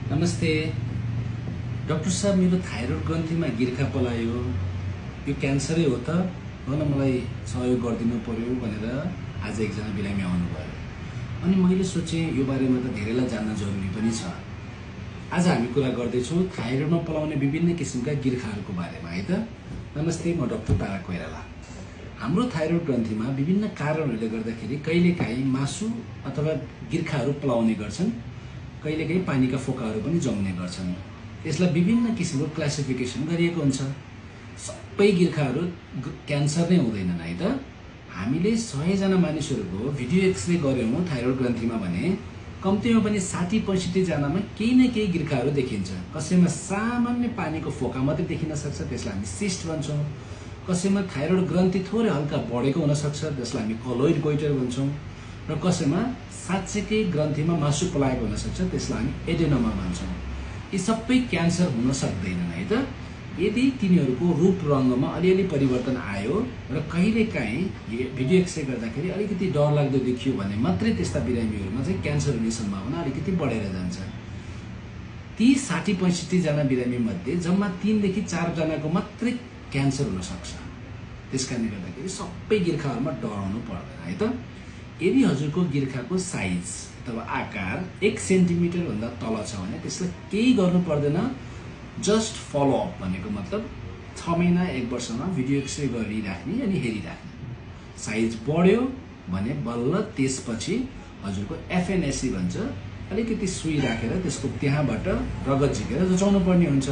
नमस्ते डाक्टर साहब, मेरो थाइरोइड ग्रन्थीमा गिर्खा पलायो, यो क्यान्सरै हो त भन, मलाई सहयोग गरिदिनु पर्यो भनेर आज एकजना बिरामी आउनुभयो। अनि मैले सोचेँ यो बारेमा त धेरैलाई जान्न जरुरी पनि छ। आज हामी कुरा गर्दैछौँ थाइरोइडमा पलाउने विभिन्न किसिमका गिर्खाहरूको बारेमा, है त। नमस्ते, म डाक्टर तारा कोइराला। हाम्रो थाइरोइड ग्रन्थीमा विभिन्न कारणहरूले गर्दाखेरि कहिलेकाहीँ मासु अथवा गिर्खाहरू पलाउने गर्छन्, कहिलेकाहीँ पानीका फोकाहरू पनि जम्ने गर्छन्। यसलाई विभिन्न किसिमको क्लासिफिकेसन गरिएको हुन्छ। सबै गिर्खाहरू क्यान्सर नै हुँदैनन्, है त। हामीले 100 जना मानिसहरूको भिडियो एक्सरे गर्यौँ थाइरोइड ग्रन्थीमा भने कम्तीमा पनि 60-65 जनामा केही न केही गिर्खाहरू देखिन्छ। कसैमा सामान्य पानीको फोका मात्रै देखिन सक्छ, त्यसलाई हामी सिस्ट भन्छौँ। कसैमा थाइरोइड ग्रन्थी थोरै हल्का बढेको हुन सक्छ, जसलाई हामी कोलोइड गोइटर भन्छौँ। र कसैमा साँच्चैकै ग्रन्थीमा मासु पलाएको हुन सक्छ, त्यसलाई हामी एडेनोमा भन्छौँ। यी सबै क्यान्सर हुन सक्दैनन्, है त। यदि तिनीहरूको रूप रङ्गमा अलिअलि परिवर्तन आयो र कहिलेकाहीँ भिडियो एक्सरे गर्दाखेरि अलिकति डरलाग्दो देखियो भने मात्रै त्यस्ता बिरामीहरूमा चाहिँ क्यान्सर हुने सम्भावना अलिकति बढेर जान्छ। ती 60-65 जना बिरामी मध्ये जम्मा 3 देखि 4 जनाको मात्रै क्यान्सर हुन सक्छ। त्यसकारणले गर्दाखेरि सबै गिर्खाहरूमा डराउनु पर्दैन, है त। यदि हजुरको गिर्खाको साइज अथवा आकार 1 सेन्टिमिटर भन्दा तल छ भने त्यसलाई केही गर्नु पर्दैन। जस्ट फलोअप भनेको मतलब 6 महिना 1 वर्षमा भिडियो एक्सरे गरिराख्ने अनि हेरिराख्ने। साइज बढ्यो भने बल्ल त्यसपछि हजुरको एफएनएसी भन्छ, अलिकति सुई राखेर त्यसको त्यहाँबाट रगत झिकेर जचाउनु पर्ने हुन्छ।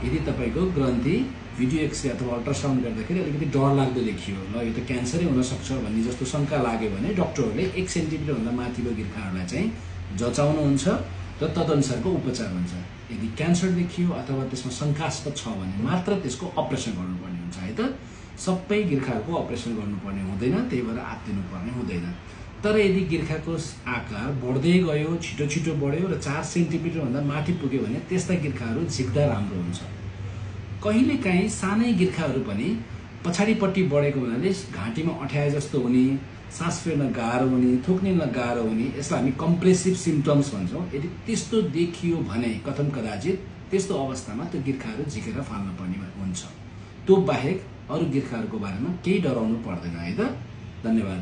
यदि तपाईँको ग्रन्थी भिडियो एक्सरे अथवा अल्ट्रासाउन्ड गर्दाखेरि अलिकति डरलाग्दो देखियो, ल यो त क्यान्सरै हुनसक्छ भन्ने जस्तो शङ्का लाग्यो भने डाक्टरहरूले 1 सेन्टिमिटरभन्दा माथिको गिर्खाहरूलाई चाहिँ जचाउनुहुन्छ र तदनुसारको उपचार हुन्छ। यदि क्यान्सर देखियो अथवा त्यसमा शङ्कास्पद छ भने मात्र त्यसको अपरेसन गर्नुपर्ने हुन्छ, है त। सबै गिर्खाहरूको अपरेसन गर्नुपर्ने हुँदैन, त्यही भएर आत्तिनुपर्ने हुँदैन। तर यदि गिर्खाको आकार बढ्दै गयो, छिटो छिटो बढ्यो र 4 सेन्टिमिटरभन्दा माथि पुग्यो भने त्यस्ता गिर्खाहरू झिक्दा राम्रो हुन्छ। कहिलेकाहीँ सानै गिर्खाहरू पनि पछाडिपट्टि बढेको हुनाले घाँटीमा अठ्याए जस्तो हुने, सास फेर्न गाह्रो हुने, थुक्न गाह्रो हुने, यसलाई हामी कम्प्रेसिभ सिम्पटम्स भन्छौँ। यदि त्यस्तो देखियो भने कथम कदाचित त्यस्तो अवस्थामा त्यो गिर्खाहरू झिकेर फाल्न पर्ने हुन्छ। त्यो बाहेक अरू गिर्खाहरूको बारेमा केही डराउनु पर्दैन, है त। धन्यवाद।